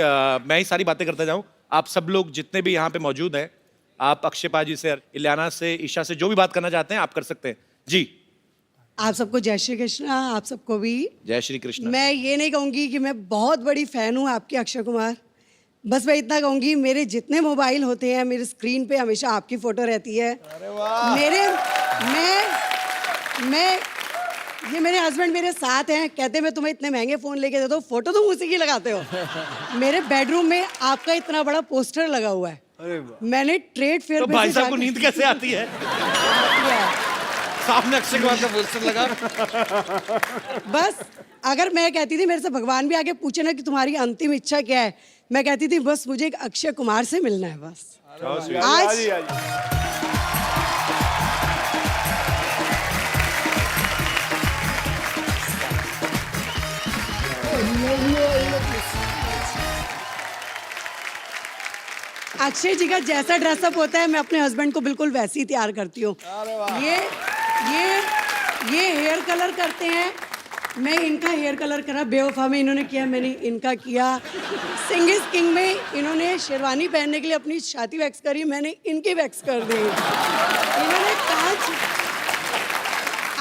मैं ही सारी बातें करता जाऊं। आप सब लोग जितने भी यहाँ पे मौजूद हैं, आप अक्षय पाजी से, इलियाना से, ईशा से जो भी बात करना चाहते हैं आप कर सकते हैं जी। आप सबको जय श्री कृष्ण। आप सबको भी जय श्री कृष्ण। मैं ये नहीं कहूँगी कि मैं बहुत बड़ी फ़ैन हूँ आपके अक्षय कुमार, बस मैं इतना कहूँगी मेरे जितने मोबाइल होते हैं मेरे स्क्रीन पे हमेशा आपकी फ़ोटो रहती है। अरे वाह। ये मेरे हस्बैंड मेरे साथ हैं, कहते हैं मैं तुम्हें इतने महंगे फ़ोन लेके देता हूँ, फ़ोटो तुम उसी की लगाते हो। मेरे बेडरूम में आपका इतना बड़ा पोस्टर लगा हुआ है। अरे वाह। मैंने ट्रेड फेयर तो पे भाई से साहब को नींद कैसे आती है? सामने अक्षय कुमार का पोस्टर लगा। बस अगर मैं कहती थी, मेरे से भगवान भी आके पूछे ना कि तुम्हारी अंतिम इच्छा क्या है, मैं कहती थी बस मुझे एक अक्षय कुमार से मिलना है बस। आज अक्षय जी का जैसा ड्रेसअप होता है मैं अपने हस्बैंड को बिल्कुल वैसे ही तैयार करती हूँ। ये हेयर कलर करते हैं, मैं इनका हेयर कलर करा, बेवफा में इन्होंने किया, मैंने इनका किया। सिंग इज किंग में इन्होंने शेरवानी पहनने के लिए अपनी छाती वैक्स करी, मैंने इनकी वैक्स कर दी। इन्होंने कांच।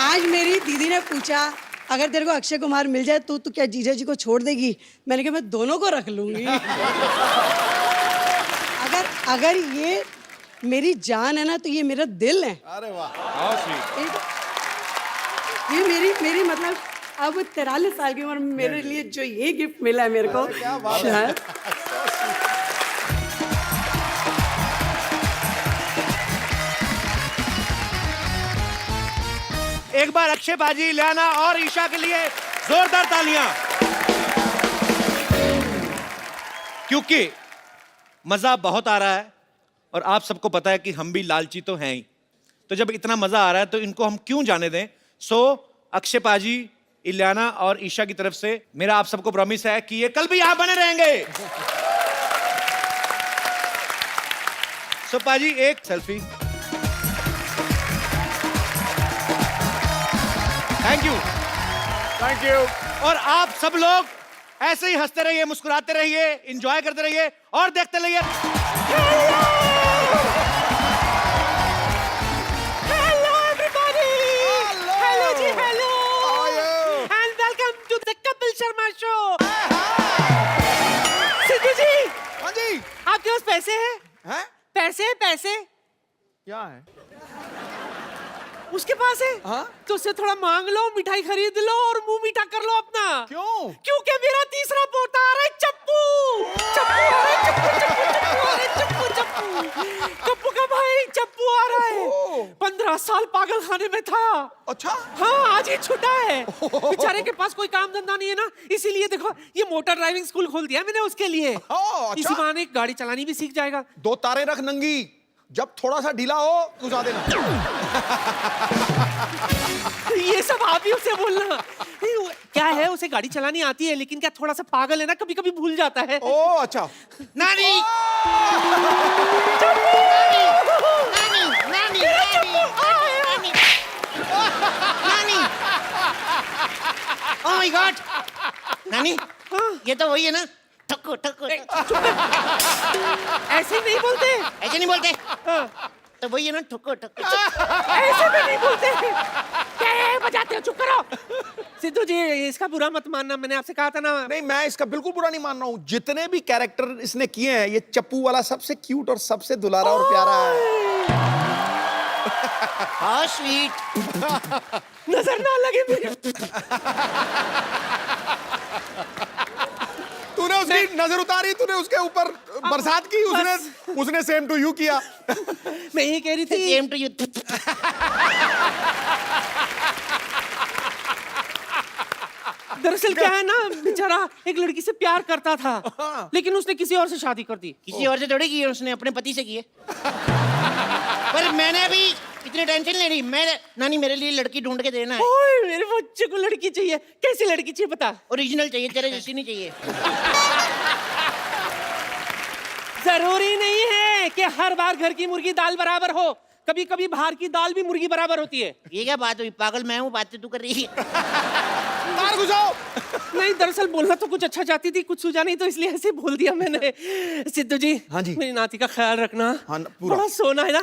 आज मेरी दीदी ने पूछा अगर तेरे को अक्षय कुमार मिल जाए तो क्या जीजा जी को छोड़ देगी? मैंने कहा मैं दोनों को रख लूंगी। अगर ये मेरी जान है ना तो ये मेरा दिल है। अरे वाह। ये मेरी मतलब अब 43 साल की उम्र में मेरे लिए जो ये गिफ्ट मिला है मेरे को, क्या बात है। एक बार अक्षय पाजी, इलियाना और ईशा के लिए जोरदार तालियां, क्योंकि मजा बहुत आ रहा है और आप सबको पता है कि हम भी लालची तो हैं ही। तो जब इतना मजा आ रहा है तो इनको हम क्यों जाने दें। सो अक्षय पाजी, इलियाना और ईशा की तरफ से मेरा आप सबको प्रॉमिस है कि ये कल भी यहां बने रहेंगे। सो पाजी एक selfie. Thank you. Thank you. और आप सब लोग ऐसे ही हंसते रहिए, मुस्कुराते रहिए, एंजॉय करते रहिए और देखते रहिए। Hello everybody! Hello ji, hello! How are you? And welcome to the Kapil Sharma Show! Sidhu जी, हाँ जी। आपके पास पैसे हैं? हैं? पैसे? क्या है? उसके पास है? हाँ? तो उससे थोड़ा मांग लो, मिठाई खरीद लो और मुंह मीठा कर लो अपना। क्यों? क्योंकि मेरा तीसरा पोता आ रहा है, चप्पू आ रहा है, चप्पू का भाई चप्पू आ रहा है। 15 साल पागल खाने में था। अच्छा। हाँ, आज ही छूटा है। बेचारे के पास कोई काम धंधा नहीं है ना, इसीलिए देखो ये मोटर ड्राइविंग स्कूल खोल दिया मैंने उसके लिए। अच्छा। इसी बहाने गाड़ी चलानी भी सीख जाएगा। 2 तारे रख नंगी, जब थोड़ा सा ढीला हो घुसा देना। ये सब आप ही उसे बोलना। क्या है, उसे गाड़ी चलानी आती है लेकिन क्या थोड़ा सा पागल है ना, कभी कभी भूल जाता है। ओ अच्छा। नानी ओह माय गॉड। नानी, ये तो वही है ना, ठक्को ठक्को। ऐसे नहीं बोलते। ऐसे नहीं बोलते। तो वही है ना, ठक्को ठक्को। ऐसे भी नहीं बोलते। क्या है, बजाते हो, चुप करो। सिद्धू जी, इसका बुरा मत मानना, मैंने आपसे कहा था ना। नहीं, मैं इसका बिल्कुल बुरा नहीं मान रहा हूँ। जितने भी कैरेक्टर इसने किए हैं, ये चप्पू वाला सबसे क्यूट और सबसे दुलारा और प्यारा है। How sweet. नजर ना लगे मेरे। तूने उसकी नजर उतारी, तूने उसके ऊपर बरसात की, उसने सेम टू यू किया। मैं ये कह रही थी, सेम टू यू। दरअसल क्या है ना, बेचारा एक लड़की से प्यार करता था लेकिन उसने किसी और से शादी कर दी। किसी और से थोड़ी की है, उसने अपने पति से की है। पर मैंने अभी इतनी टेंशन नहीं ली। नानी मेरे लिए लड़की ढूंढ के देना है। ओए, मेरे बच्चे को लड़की चाहिए। कैसी लड़की चाहिए बता? ओरिजिनल चाहिए, तेरे जैसी नहीं चाहिए। जरूरी नहीं है कि हर बार घर की मुर्गी दाल बराबर हो। कभी कभी बाहर की दाल भी मुर्गी बराबर होती है। ये क्या बात हुई? पागल मैं हूँ, बात तो तू कर रही है। मार घुसाओ। नहीं, दरअसल बोलना तो कुछ अच्छा चाहती थी, कुछ सूझा नहीं, तो इसलिए ऐसे बोल दिया मैंने। सिद्धू जी, हाँ जी। मेरी नाती का ख्याल रखना। हाँ, पूरा। बड़ा सोना है ना।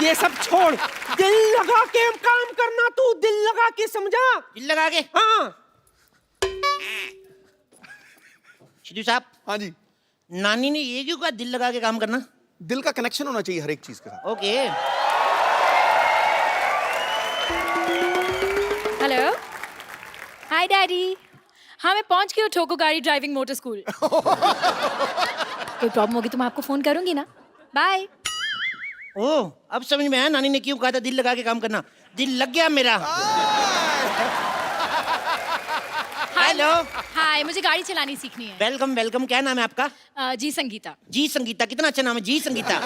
ये सब छोड़, दिल लगा के काम करना, तू दिल लगा के, समझा? दिल लगा के। हाँ। सिद्धू साहब, हाँ जी। नानी ने ये क्यों कहा दिल लगा के काम करना? दिल का कनेक्शन होना चाहिए हर एक चीज के साथ। ओके। हेलो, हाय डैडी। हाँ, मैं पहुंच गई हूँ ठोको गाड़ी ड्राइविंग मोटर स्कूल। कोई प्रॉब्लम होगी तो मैं आपको फोन करूंगी ना। बाय। ओह, अब समझ में आया नानी ने क्यों कहा था दिल लगा के काम करना। दिल लग गया मेरा। हेलो। हाय, मुझे गाड़ी चलानी सीखनी है। Welcome welcome. क्या नाम है आपका? जी संगीता। जी संगीता, कितना अच्छा नाम है, जी संगीता।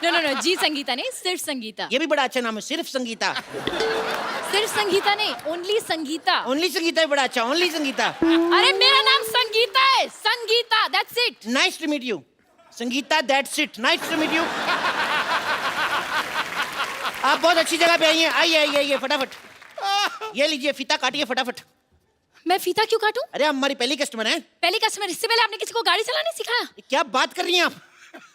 नो नो नो, जी संगीता नहीं, सिर्फ संगीता। ये भी बड़ा अच्छा नाम है, सिर्फ संगीता। सिर्फ संगीता नहीं, ओनली संगीता। ओनली संगीता भी बड़ा अच्छा, ओनली संगीता। अरे मेरा नाम संगीता है, Sangeeta, that's it. Nice to meet you Sangeeta, that's it. Nice to meet you. आप बहुत अच्छी जगह पे आई हैं। आइए आइए आइए फटाफट। ये लीजिए, फीता काटिए फटाफट। मैं फीता क्यों काटूं? अरे आप हमारी पहली कस्टमर हैं। पहली कस्टमर, इससे पहले आपने किसी को गाड़ी चलाने सिखाया? क्या बात कर रही हैं आप?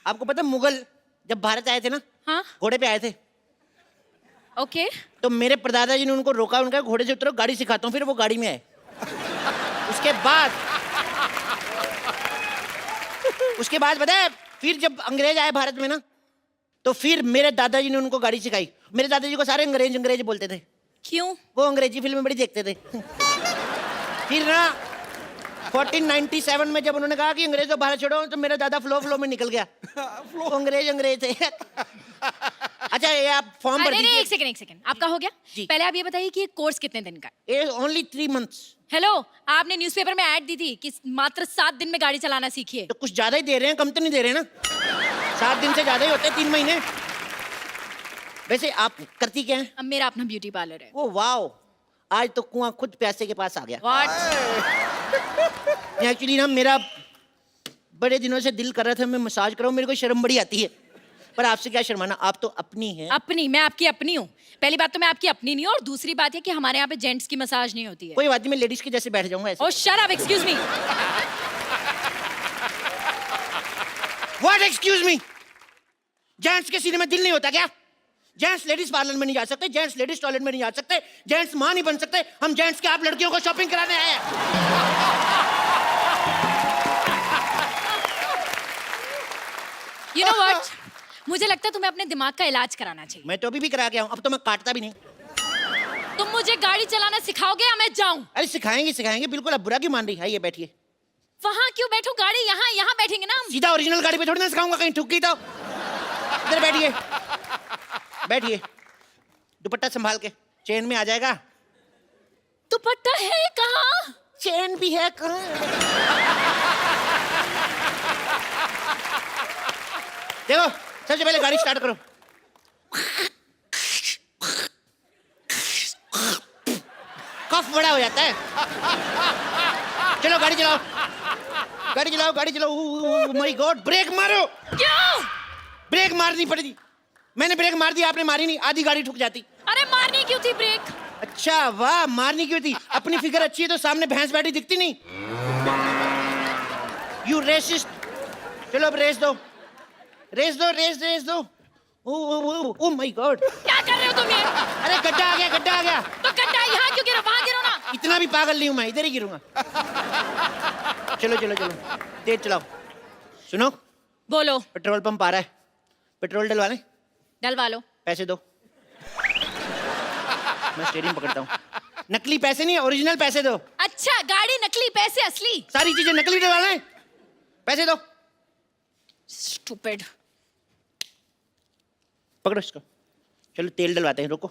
आपको पता है मुगल जब भारत आए थे ना, हाँ। घोड़े पे आए थे, ओके। तो मेरे परदादा जी ने उनको रोका, उनका घोड़े से उतरो, गाड़ी सिखाता हूँ। फिर वो गाड़ी में आए। उसके बाद पता है, फिर जब अंग्रेज आए भारत में ना, तो फिर मेरे दादाजी ने उनको गाड़ी सिखाई। मेरे दादाजी को सारे अंग्रेज अंग्रेज बोलते थे। क्यों? वो अंग्रेजी फिल्में बड़ी देखते थे। फिर ना 1497 में जब उन्होंने कहा कि अंग्रेजों भारत छोड़ो, तो मेरा दादा फ्लो में निकल गया। वो अंग्रेज थे। अच्छा, ये आप फॉर्म भर नहीं, दीजिए। एक सेकंड, आपका हो गया? जी। पहले आप ये बताइए कि ये कोर्स कितने दिन का है? ये ओनली 3 months। हेलो, आपने न्यूज़पेपर में ऐड दी थी कि मात्र 7 दिन में गाड़ी चलाना सीखिए। तो कुछ ज्यादा ही दे रहे हैं, कम तो नहीं दे रहे हैं ना। 7 दिन से ज्यादा ही होते हैं, 3 महीने। वैसे आप करती क्या हैं? अब मेरा अपना ब्यूटी पार्लर है। ओ वाओ, आज तो कुआं खुद प्यासे के पास आ गया। व्हाट? एक्चुअली ना मेरा बड़े दिनों से दिल कर रहा था मैं मसाज कराऊं, मेरे को शर्म बड़ी आती है, पर आपसे क्या शर्माना, आप तो अपनी हैं। अपनी? मैं आपकी अपनी हूँ? पहली बात तो मैं आपकी अपनी नहीं हूँ, और दूसरी बात है कि हमारे यहाँ पे जेंट्स की मसाज नहीं होती है। कोई बात नहीं, मैं लेडीज के जैसे बैठ जाऊंगा ऐसे। Oh shut up, excuse me. What excuse me? Gents के सीने में दिल नहीं होता क्या? जेंट्स लेडीज पार्लर में नहीं जा सकते, जेंट्स लेडीज टॉयलेट में नहीं जा सकते, जेंट्स मां नहीं बन सकते। हम जेंट्स के आप लड़कियों को शॉपिंग कराने आए हैं। यू नो व्हाट, मुझे लगता है तुम्हें अपने दिमाग का इलाज कराना चाहिए। मैं तो अभी भी करा के आऊं, अब तो मैं काटता भी नहीं। तुम मुझे गाड़ी चलाना सिखाओगे या मैं जाऊं? अरे सिखाएंगे सिखाएंगे, बिल्कुल। अब बुरा क्यों मान रही है? आइए बैठिए। वहां क्यों बैठू? गाड़ी यहाँ यहाँ बैठेंगे ना हम। सीधा ओरिजिनल गाड़ी पे थोड़ी ना सिखाऊंगा, कहीं ठुक गई तो। इधर बैठिए, बैठिए। दुपट्टा संभाल के, चेन में आ जाएगा। दुपट्टा है कहाँ? चेन भी है कहाँ? देखो, सबसे पहले गाड़ी स्टार्ट करो। कफ बड़ा हो जाता है। चलो गाड़ी चलाओ, गाड़ी चलाओ, गाड़ी चलाओ। ओह माय गॉड, ब्रेक मारो। क्यों? ब्रेक मारनी पड़ेगी। मैंने ब्रेक मार दी, आपने मारी नहीं, आधी गाड़ी ठुक जाती। अरे मारनी क्यों थी ब्रेक? अच्छा वाह, मारनी क्यों थी? अपनी फिगर अच्छी है तो सामने भैंस बैठी दिखती नहीं। You racist. चलो अब रेस दो, रेस दो, रेस दो। ओह माय गॉड, क्या कर रहे हो तुम ये? अरे गड्ढा आ गया, गड्ढा आ गया। तो गड्ढा यहाँ क्यों गिरा? वहां गिरो ना। इतना भी पागल नहीं हूं मैं, इधर ही गिरूंगा। चलो चलो चलो, तेज चलाओ। सुनो, बोलो। पेट्रोल पंप आ रहा है, पेट्रोल डलवा लें? डलवा लो। पैसे दो। मैं स्टीयरिंग पकड़ता हूँ। नकली पैसे नहीं, ओरिजिनल पैसे दो। अच्छा, गाड़ी नकली, पैसे असली। सारी चीजें नकली डलवा लें, पैसे दो। स्टूपिड। पकड़ो इसको। चलो तेल डलवाते हैं, रुको।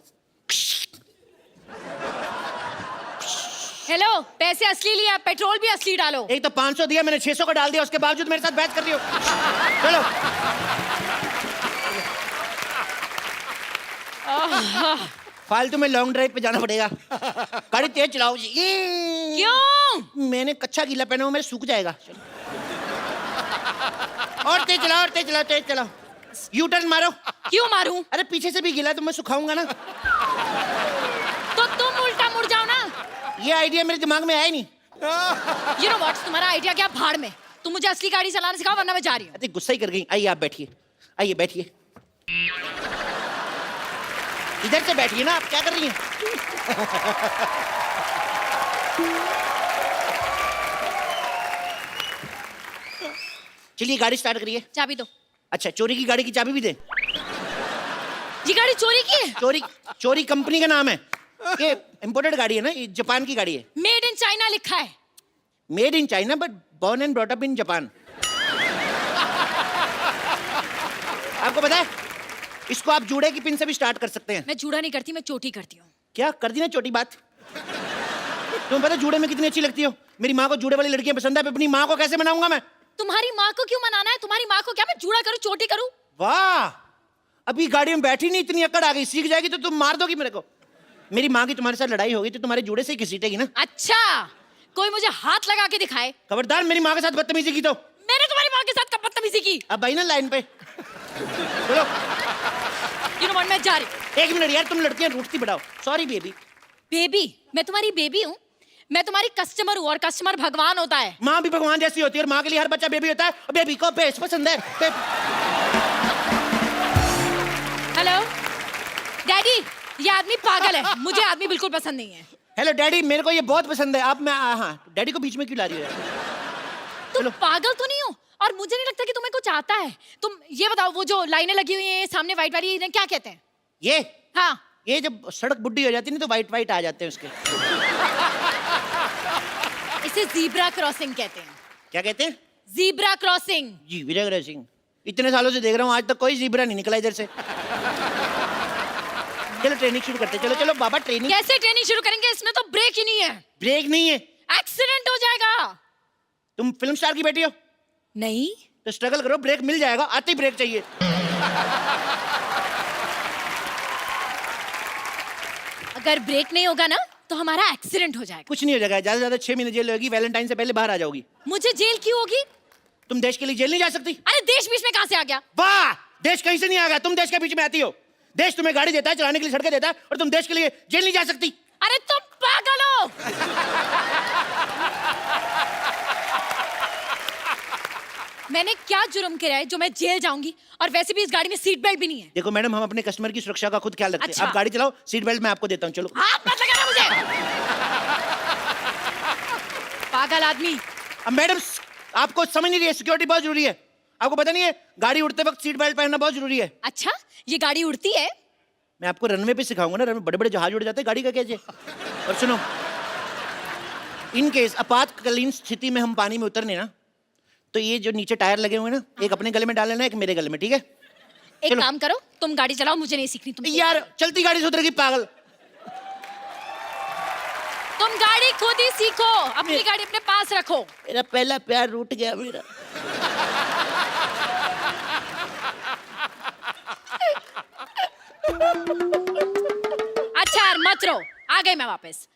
हेलो, पैसे असली लिया, पेट्रोल भी असली डालो। एक तो 500 दिया मैंने, 600 का डाल दिया, उसके बावजूद मेरे साथ बहस कर रही हो। चलो। फालतू में लॉन्ग ड्राइव पे जाना पड़ेगा। गाड़ी तेज चलाओ जी। क्यों? मैंने कच्चा गीला पहना हुआ, मेरे सूख जाएगा। और तेज चलाओ, और तेज चलाओ, तेज चलाओ। यू टर्न मारो। क्यों मारूं? अरे पीछे से भी गिला तो मैं सुखाऊंगा ना। तो तुम उल्टा मुड़ जाओ ना। ये आइडिया मेरे दिमाग में आया ही नहीं। You know what? तुम्हारा आइडिया क्या भाड़ में। तुम मुझे असली गाड़ी चलाना सिखाओ वरना मैं जा रही हूँ। अरे गुस्सा ही कर गई। आइए आप बैठिए, आइए बैठिए। इधर से बैठिए ना, आप क्या कर रही हैं? चलिए गाड़ी स्टार्ट करिए। चाबी दो। अच्छा, चोरी की गाड़ी की चाबी भी दे? ये गाड़ी चोरी की है? चोरी, चोरी कंपनी का नाम है। ये इंपोर्टेड गाड़ी है ना, ये जापान की गाड़ी है। मेड इन चाइना लिखा है। Made in China but born and brought up in Japan. आपको पता है, इसको आप जूड़े की पिन से भी स्टार्ट कर सकते हैं। मैं जूड़ा नहीं करती, मैं चोटी करती हूँ। क्या कर दी ना छोटी बात। तुम्हें पता जूड़े में कितनी अच्छी लगती हो? मेरी माँ को जूड़े वाली लड़कियां पसंद है, अपनी माँ को कैसे मनाऊंगा मैं? तुम्हारी माँ को क्यों मनाना है? तुम्हारी माँ को क्या मैं जूड़ा करूँ, चोटी करूँ? वाह, अभी गाड़ी में बैठी नहीं, इतनी अकड़ आ गई। सीख जाएगी तो तुम मार दोगी मेरे को। मेरी माँ की तुम्हारे साथ लड़ाई होगी तो तुम्हारे जूड़े से ही घसीटेगी ना। अच्छा, कोई मुझे हाथ लगा के दिखाए। खबरदार मेरी माँ के साथ बदतमीजी की तो। मैंने तुम्हारी माँ के साथ कब बदतमीजी की? अब भाई ना लाइन पे चलो। You know what, मैं जा रही हूँ। एक मिनट यार, तुम लड़कियां रूठती बढ़ाओ। Sorry baby. बेबी? मैं तुम्हारी बेबी हूँ? मैं तुम्हारी कस्टमर हूँ और कस्टमर भगवान होता है। माँ भी भगवान जैसी होती है और माँ के लिए हर बच्चा बेबी होता है और बेबी को बेस पसंद है। हेलो डैडी, ये आदमी पागल है। मुझे आदमी बिल्कुल पसंद नहीं है। हेलो डैडी, मेरे को ये बहुत पसंद है। अब मैं हाँ, डैडी को बीच में क्यों ला रही हो? तुम पागल तो नहीं हो? और मुझे नहीं लगता कि तुम्हें कुछ आता है। तुम ये बताओ, वो जो लाइनें लगी हुई हैं सामने वाइट वाली, इन्हें क्या कहते हैं? ये हाँ, ये जब सड़क बुड्ढी हो जाती है ना तो वाइट वाइट आ जाते हैं उसके। इसे जीब्रा क्रॉसिंग कहते हैं। क्या कहते हैं? Zebra crossing. जी विजय सिंह, इतने सालों से देख रहा हूँ, आज तक कोई जीब्रा नहीं निकला इधर से। चलो ट्रेनिंग शुरू करते हैं। चलो चलो बाबा, ट्रेनिंग। कैसे ट्रेनिंग शुरू करेंगे? इसमें तो ब्रेक ही नहीं है। ब्रेक नहीं है? एक्सीडेंट हो जाएगा। तुम फिल्म स्टार की बेटी हो नहीं तो स्ट्रगल करो, ब्रेक मिल जाएगा। आते ही ब्रेक चाहिए। अगर ब्रेक नहीं होगा ना तो हमारा एक्सीडेंट हो जाएगा। कुछ नहीं हो जाएगा, ज्यादा से ज्यादा 6 महीने जेल होगी। वैलेंटाइन से पहले बाहर आ जाओगी। मुझे जेल क्यों होगी? तुम देश के लिए जेल नहीं जा सकती। अरे देश बीच में कहां से आ गया? वाह, देश कहीं से नहीं आ गया, तुम देश के बीच में आती हो। देश तुम्हें गाड़ी देता है, चलाने के लिए सड़कें देता है और तुम देश के लिए जेल नहीं जा सकती। अरे तुम पागल हो। मैंने क्या जुर्म किया है जो मैं जेल जाऊंगी? और वैसे भी इस गाड़ी में सीट बेल्ट भी नहीं है। देखो मैडम, हम अपने कस्टमर की सुरक्षा का खुद ख्याल रखते हैं। अच्छा। आप गाड़ी चलाओ, सीट बेल्ट मैं आपको देता हूँ। चलो। हाथ मत लगाना मुझे। पागल आदमी। अब मैडम, आपको समझ नहीं रही है, सिक्योरिटी बहुत जरूरी है। आपको पता नहीं है, गाड़ी उड़ते वक्त सीट बेल्ट पहनना बहुत जरूरी है। अच्छा, ये गाड़ी उड़ती है? मैं आपको रनवे पे सिखाऊंगा ना, रनवे बड़े बड़े जहाज उड़ जाते हैं, गाड़ी का कैसे। और सुनो, इन केस आपातकालीन स्थिति में हम पानी में उतरने ना, तो ये जो नीचे टायर लगे हुए हैं ना, एक अपने गले में डाल लेना, एक मेरे गले में, ठीक है? एक चलो। काम करो, तुम गाड़ी चलाओ, मुझे नहीं सीखनी। तुम यार चलती गाड़ी से उतरेगी पागल। तुम गाड़ी खुद ही सीखो, अपनी गाड़ी अपने पास रखो। मेरा पहला प्यार रूठ गया मेरा। अच्छा यार, मत रो, आ गई मैं वापस।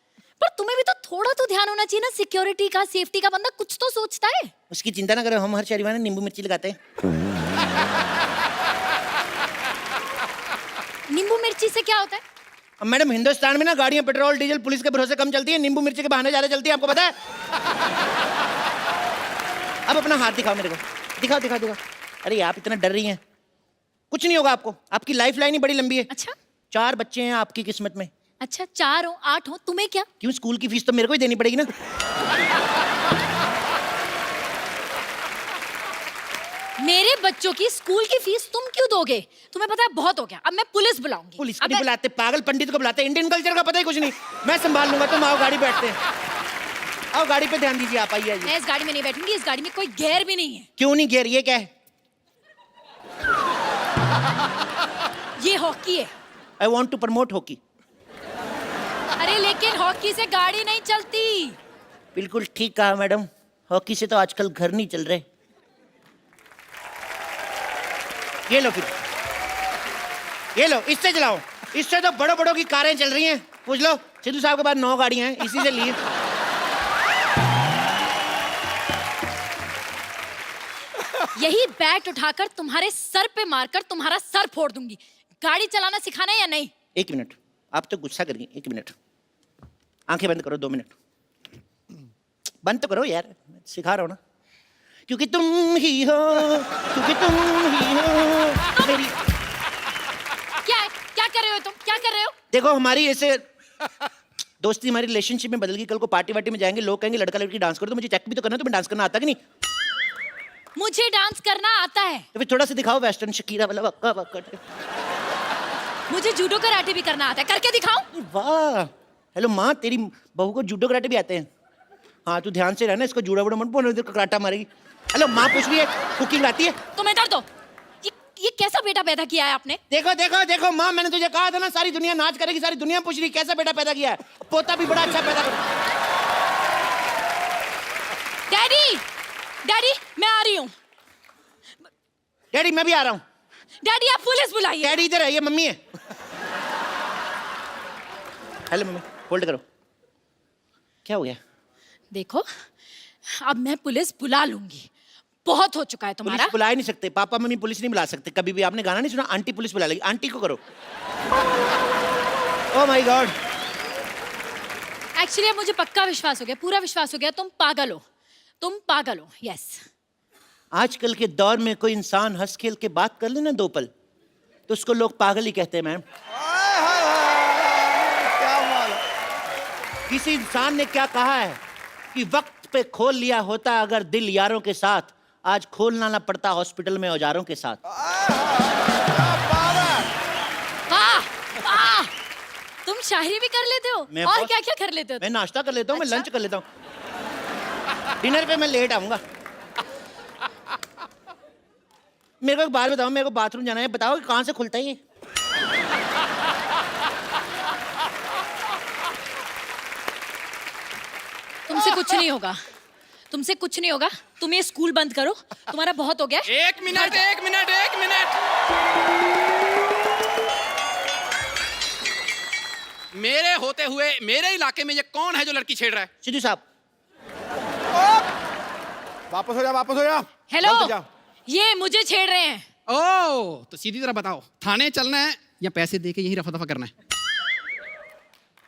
पर तुम्हें भी तो थोड़ा तो ध्यान होना चाहिए ना, सिक्योरिटी का, सेफ्टी का। बंदा कुछ तो सोचता है। उसकी चिंता ना करो, हम हर शनिवार नींबू मिर्ची लगाते हैं। नींबू मिर्ची से क्या होता है? अब मैडम, हिंदुस्तान में ना गाड़ियां पेट्रोल डीजल पुलिस के भरोसे कम चलती है, नींबू मिर्ची के बहाने ज्यादा चलती है, आपको पता है? अब अपना हाथ दिखाओ मेरे को, दिखाओ दिखाओ दिखाओ। अरे आप इतना डर रही हैं, कुछ नहीं होगा आपको। आपकी लाइफ लाइन ही बड़ी लंबी है। अच्छा 4 बच्चे हैं आपकी किस्मत में। अच्छा, 4 हो 8 हो, तुम्हें क्या? क्यों, स्कूल की फीस तो मेरे को ही देनी पड़ेगी ना। मेरे बच्चों की स्कूल की फीस तुम क्यों दोगे? तुम्हें पता है बहुत हो गया, अब मैं पुलिस बुलाऊंगी। पुलिस को अबे, नहीं बुलाते, पागल पंडित को बुलाते। इंडियन कल्चर का पता ही कुछ नहीं। मैं संभाल लूंगा, तुम आओ गाड़ी बैठते हैं। आओ गाड़ी पे ध्यान दीजिए, आप आइए। मैं इस गाड़ी में नहीं बैठूंगी, इस गाड़ी में कोई गियर भी नहीं है। क्यों नहीं गियर, ये क्या है? ये हॉकी है। I want to promote hockey. अरे लेकिन हॉकी से गाड़ी नहीं चलती। बिल्कुल ठीक कहा मैडम, हॉकी से तो आजकल घर नहीं चल रहे। ये लो फिर, ये लो, इससे चलाओ। इससे तो बड़ों बड़ों की कारें चल रही हैं। पूछ लो सिद्धू साहब के पास 9 गाड़ियां हैं, इसी से लिए। यही बैट उठाकर तुम्हारे सर पे मारकर तुम्हारा सर फोड़ दूंगी। गाड़ी चलाना सिखाना है या नहीं? 1 मिनट, आप तो गुस्सा कर गई। 1 मिनट, आंखें बंद करो। 2 मिनट बंद तो करो यार, सिखा रहा हूं ना। क्योंकि तुम ही हो, क्योंकि तुम ही हो मेरी। क्या है? क्या कर रहे हो तुम? क्या कर रहे हो? देखो हमारी ऐसे दोस्ती, हमारी रिलेशनशिप में बदल गई। कल को पार्टी वार्टी में जाएंगे, लोग कहेंगे लड़का लड़की डांस करो, तो मुझे चेक भी तो करना है, तुम्हें डांस करना आता कि नहीं? मुझे डांस करना आता है। तो फिर थोड़ा सा दिखाओ वेस्टर्न शकीरा वाला वक्का वक्का। मुझे जूडो कराटे भी करना आता है, करके दिखाऊं? वाह, हेलो माँ, तेरी बहू को जूडो कराटे भी आते हैं। हाँ तू ध्यान से रहना, इसको जूड़ा वूड़ा मत बोलना, इधर कराटा मारेगी। हेलो माँ पूछ रही है कुकिंग आती है? तुम इधर दो। ये कैसा बेटा पैदा किया है आपने? देखो देखो देखो माँ, मैंने तुझे कहा था ना सारी दुनिया नाच करेगी, सारी दुनिया पूछ रही कैसा बेटा पैदा किया है। पोता भी बड़ा अच्छा पैदा कर। डैडी, डैडी मैं आ रही हूँ। डैडी मैं भी आ रहा हूँ। डैडी आप पुलिस बुलाइए। डैडी इधर है, ये मम्मी है। हेलो मम्मी, होल्ड करो। क्या हो गया? देखो अब मैं पुलिस बुला लूंगी, बहुत हो चुका है तुम्हारा। पुलिस बुला ही नहीं सकते, पापा मम्मी पुलिस नहीं बुला सकते कभी भी। आपने गाना नहीं सुना, आंटी पुलिस बुला लेगी। आंटी को करो। Oh my God. एक्चुअली अब मुझे पक्का विश्वास हो गया, पूरा विश्वास हो गया, तुम पागल हो, तुम पागल हो। यस। आजकल के दौर में कोई इंसान हंस खेल के बात कर ले ना 2 पल, तो उसको लोग पागल ही कहते हैं मैम। क्या माल। किसी इंसान ने क्या कहा है कि वक्त पे खोल लिया होता अगर दिल यारों के साथ, आज खोलना ना पड़ता हॉस्पिटल में औजारों के साथ। वाह वाह, तुम शायरी भी कर लेते हो मैं और बहुत- क्या क्या कर लेते हो? मैं नाश्ता कर लेता हूँ, मैं अच्छा? लंच कर लेता हूँ, डिनर पे मैं लेट आऊंगा। मेरे को एक बात बताओ, मेरे को बाथरूम जाना है, बताओ कि कहाँ से खुलता है ये? तुमसे कुछ नहीं होगा, तुमसे कुछ नहीं होगा। तुम ये स्कूल बंद करो, तुम्हारा बहुत हो गया। 1 मिनट 1 मिनट 1 मिनट। मेरे होते हुए मेरे इलाके में ये कौन है जो लड़की छेड़ रहा है? सिद्धू साहब। वापस हो जा, वापस हो जा। हेलो, वापस जा। ये मुझे छेड़ रहे हैं। ओह, तो सीधी तरह बताओ, थाने चलना है या पैसे देके यही रफा दफा करना है?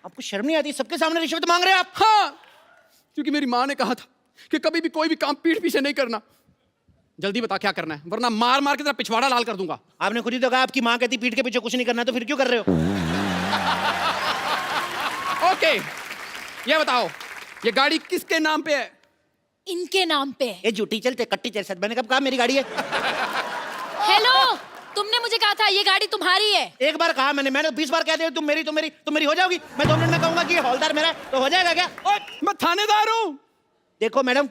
आपको शर्म नहीं आती? सबके सामने रिश्वत मांग रहे हो आप? हाँ, क्योंकि मेरी माँ ने कहा था कि कभी भी कोई भी काम पीठ पीछे नहीं करना। जल्दी बता क्या करना है, वरना मार मार के तेरा पिछवाड़ा लाल कर दूंगा। आपने खुद ही तो कहा आपकी माँ कहती पीठ के पीछे कुछ नहीं करना, तो फिर क्यों कर रहे हो? ओके, ये बताओ ये गाड़ी किसके नाम पे है? इनके नाम पे। ये झूठी चलते कट्टी चल सकते। मैंने कब कहा मेरी गाड़ी है? हेलो, तुमने मुझे कहा था ये गाड़ी तुम्हारी है। एक बार कहा मैंने 20 बार कहते हो तुम मेरी हो जाओगी। मैं 2 मिनट में कहूंगा कि ये हौलदार मेरा है, तो हो जाएगा क्या? ओए, मैं थानेदार हूं। देखो मैडम,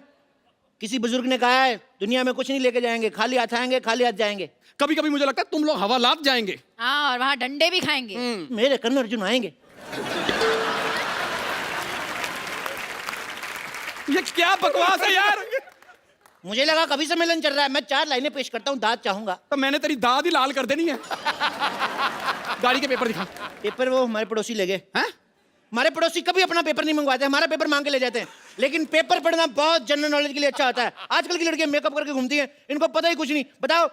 किसी बुजुर्ग ने कहा है दुनिया में कुछ नहीं लेके जाएंगे, खाली हाथ आएंगे खाली हाथ जाएंगे। कभी कभी मुझे लगता है तुम लोग हवालात जाएंगे। हाँ, और वहाँ डंडे भी खाएंगे। मेरे कर्ण अर्जुन आएंगे। ये क्या बकवास है यार? मुझे लगा कभी सम्मेलन चल रहा है। मैं 4 लाइनें पेश करता हूँ, दाद चाहूंगा। तो मैंने तेरी दाद ही लाल कर देनी है। गाड़ी के पेपर दिखा। पेपर वो हमारे पड़ोसी ले गए। हैं? हमारे पड़ोसी कभी अपना पेपर नहीं मंगवाते, हमारा पेपर मांग के ले जाते हैं। लेकिन पेपर पढ़ना बहुत जनरल नॉलेज के लिए अच्छा होता है। आजकल की लड़कियां मेकअप करके घूमती हैं, इनको पता ही कुछ नहीं। बताओ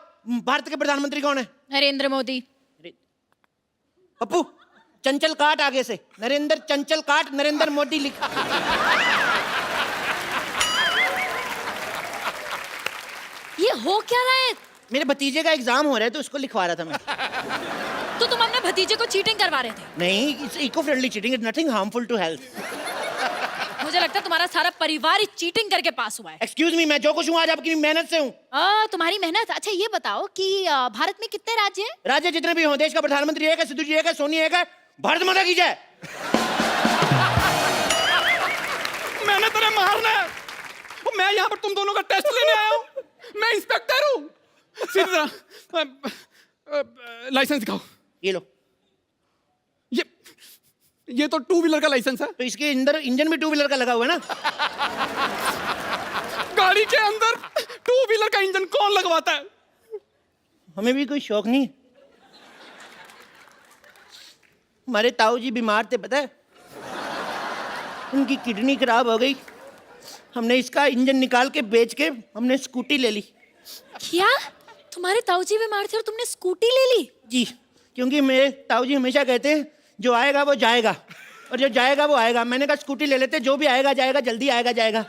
भारत के प्रधानमंत्री कौन है? नरेंद्र मोदी। पप्पू, चंचल काट आगे से, नरेंद्र चंचल काट, नरेंद्र मोदी लिख। ये हो क्या रहा है? मेरे भतीजे का एग्जाम हो रहा है तो उसको लिखवा रहा था मैं। तो तुम अपने भतीजे को चीटिंग करवा रहे थे? नहीं, it's eco friendly cheating, it's nothing harmful to health. मुझे लगता है तुम्हारा सारा परिवार ही चीटिंग करके पास हुआ है। एक्सक्यूज मी, मैं जो कुछ हूँ आज आपकी मेहनत से हूँ। तुम्हारी मेहनत। अच्छा ये बताओ कि भारत में कितने राज्य हैं? राज्य जितने भी हों, देश का प्रधानमंत्री एक है, सिद्धू जी एक है, सोनी एक है। भारत माता की जय। मैंने तेरे मारना है। और मैं यहाँ पर तुम दोनों का टेस्ट लेने आया हूँ। मैं इंस्पेक्टर हूँ। सीधी तरह लाइसेंस दिखाओ। ये लो। ये तो 2 व्हीलर का लाइसेंस है। तो इसके अंदर इंजन भी 2 व्हीलर का लगा हुआ है ना? गाड़ी के अंदर 2 व्हीलर का इंजन कौन लगवाता है? हमें भी कोई शौक नहीं। हमारे ताऊ जी बीमार थे, पता है? उनकी किडनी खराब हो गई। हमने इसका इंजन निकाल के बेच के हमने स्कूटी ले ली। क्या तुम्हारे ताऊजी बीमार थे और तुमने स्कूटी ले ली? जी, क्योंकि मेरे ताऊ जी हमेशा कहते हैं जो आएगा वो जाएगा और जो जाएगा वो आएगा। मैंने कहा स्कूटी ले लेते, जो भी आएगा जाएगा, जल्दी आएगा जाएगा।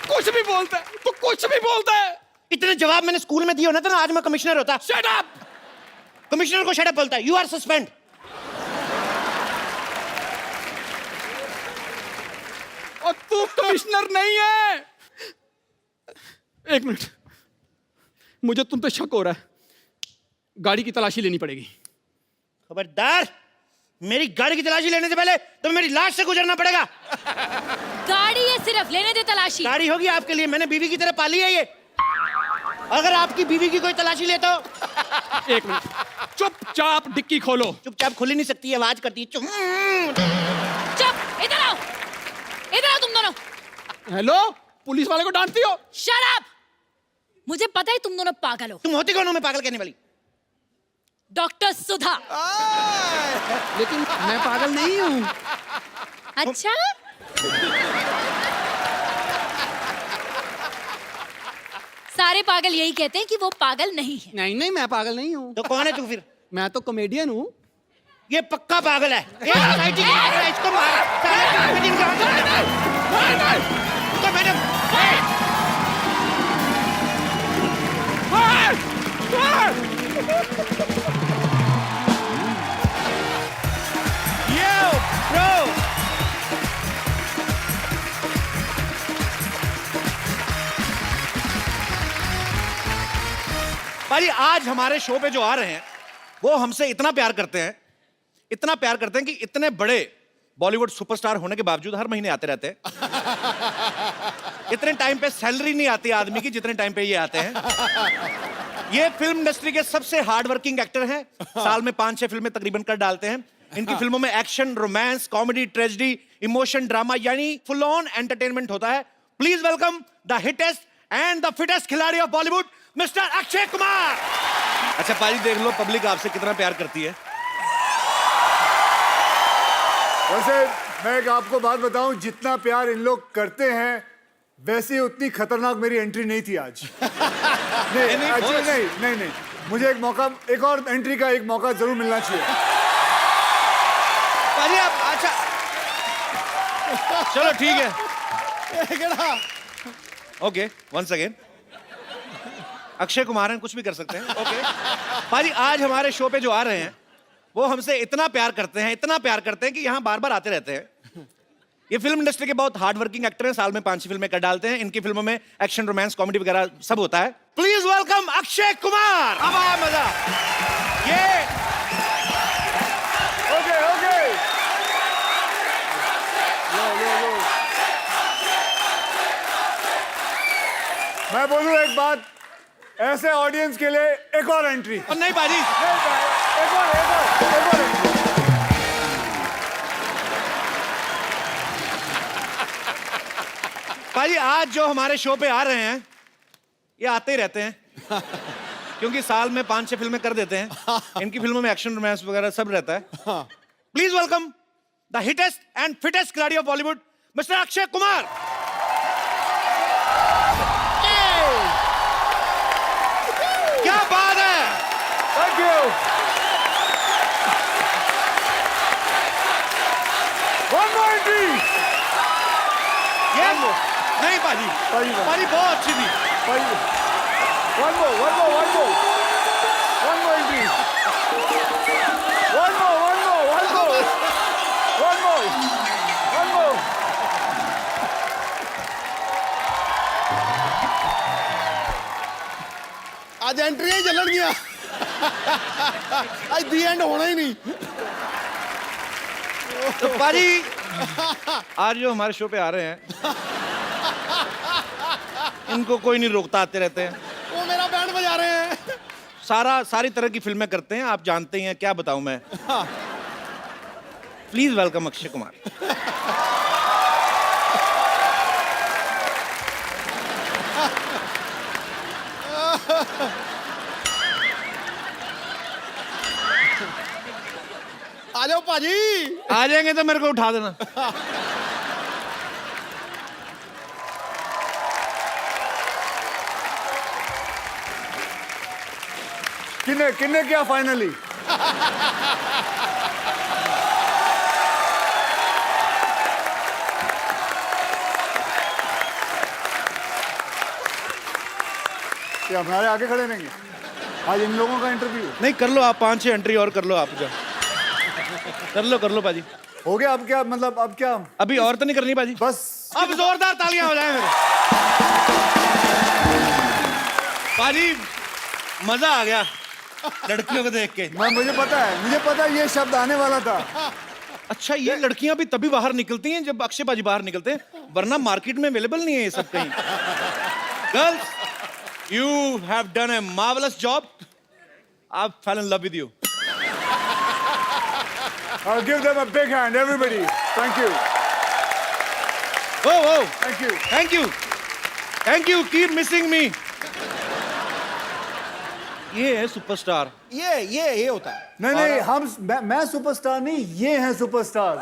कुछ भी बोलता है, तो कुछ भी बोलता है। इतने जवाब मैंने स्कूल में दिए होना था ना, आज मैं कमिश्नर होता। Shut up. कमिश्नर को शट अप बोलता है, यू आर सस्पेंड। और तू कमिश्नर नहीं है। एक मिनट, मुझे तुम पे शक हो रहा है, गाड़ी की तलाशी लेनी पड़ेगी। खबरदार, मेरी गाड़ी की तलाशी लेने से पहले तो मेरी लाश से गुजरना पड़ेगा। गाड़ी है सिर्फ, लेने दे तलाशी। गाड़ी होगी आपके लिए, मैंने बीवी की तरह पाली है ये। अगर आपकी बीवी की कोई तलाशी ले तो। एक मिनट, चुपचाप डिक्की खोलो। चुपचाप खुल ही नहीं सकती, आवाज करती है चुप। चुप, इधर आओ, इधर आओ तुम दोनों। हेलो, पुलिस वाले को डांटती हो? Shut up. मुझे पता है तुम दोनों पागल हो। तुम होती कौन हो मैं पागल कहने वाली? डॉक्टर सुधा। लेकिन मैं पागल नहीं हूँ। अच्छा, सारे पागल यही कहते हैं कि वो पागल नहीं है। नहीं नहीं, मैं पागल नहीं हूँ। तो कौन है तू फिर? मैं तो कॉमेडियन हूँ। ये पक्का पागल है। ये सोसाइटी की पागल है, इसको मार। साले कॉमेडी का तो मैंने ब्रो। भाई आज हमारे शो पे जो आ रहे हैं वो हमसे इतना प्यार करते हैं, इतना प्यार करते हैं कि इतने बड़े बॉलीवुड सुपरस्टार होने के बावजूद हर महीने आते रहते हैं। इतने टाइम पे सैलरी नहीं आती आदमी की जितने टाइम पे ये आते हैं। ये फिल्म इंडस्ट्री के सबसे हार्ड वर्किंग एक्टर हैं। साल में 5-6 फिल्में तकरीबन कर डालते हैं। इनकी फिल्मों में action, romance, comedy, tragedy, emotion, drama यानी फुल ऑन एंटरटेनमेंट होता है। Please welcome the hittest and the fittest खिलाड़ी ऑफ बॉलीवुड, मिस्टर अक्षय कुमार। अच्छा पाजी, देख लो पब्लिक आपसे कितना प्यार करती है। वैसे मैं एक आपको बात बताऊं, जितना प्यार इन लोग करते हैं वैसे उतनी खतरनाक मेरी एंट्री नहीं थी आज। नहीं, actually नहीं, मुझे एक मौका, एक और एंट्री का एक मौका जरूर मिलना चाहिए। पाजी आप, अच्छा चलो ठीक है, okay once again Akshay Kumar हैं, कुछ भी कर सकते हैं। ओके पाजी, आज हमारे शो पे जो आ रहे हैं वो हमसे इतना प्यार करते हैं, इतना प्यार करते हैं कि यहाँ बार बार आते रहते हैं। ये फिल्म इंडस्ट्री के बहुत हार्ड वर्किंग एक्टर हैं, साल में 5 फिल्में कर डालते हैं। इनकी फिल्मों में एक्शन, रोमांस, कॉमेडी वगैरह सब होता है। Please welcome Akshay Kumar. अब आया मजा। ये ओके लो। मैं बोलूं एक बात, ऐसे ऑडियंस के लिए एक और एंट्री। और नहीं बाजी, एक और एंट्री। भाई आज जो हमारे शो पे आ रहे हैं ये आते ही रहते हैं क्योंकि साल में 5-6 फिल्में कर देते हैं। इनकी फिल्मों में एक्शन, रोमांस वगैरह सब रहता है। Please welcome the hittest and fittest खिलाड़ी ऑफ बॉलीवुड, मिस्टर अक्षय कुमार। क्या बात है, thank you. One more entry. ये नहीं पाजी, पाजी बहुत अच्छी थी। One more entry. One more. आज एंट्री ही जलन गया। आज दी एंड होना ही नहीं। तो पाजी आज जो हमारे शो पे आ रहे हैं इनको कोई नहीं रोकता, आते रहते हैं। वो मेरा बैंड बजा रहे हैं। सारी तरह की फिल्में करते हैं, आप जानते ही हैं, क्या बताऊं मैं। Please welcome Akshay Kumar. आ जाओ पाजी। आ जाएंगे तो मेरे को उठा देना। किन्ने किन्ने किया फाइनली? ये हमारे आगे खड़े रहेंगे आज इन लोगों का इंटरव्यू नहीं कर लो आप, 5-6 एंट्री और कर लो आप जो कर लो पाजी। हो गया। अब क्या मतलब अब क्या? अभी और तो नहीं करनी पाजी, बस अब जोरदार तालियां हो जाए मेरे। पाजी मजा आ गया लड़कियों को देख के। मुझे पता है ये शब्द आने वाला था। अच्छा ये लड़कियां भी तभी बाहर निकलती हैं जब अक्षय पाजी बाहर निकलते हैं, वरना मार्केट में अवेलेबल नहीं है ये सब कहीं। Girls you have done a marvellous job. I fail in love with you. I'll give them a big hand, everybody. Thank you. Oh, Thank you. thank you. Keep missing me. ये है superstar. ये होता है। नहीं मैं superstar नहीं, ये हैं सुपरस्टार।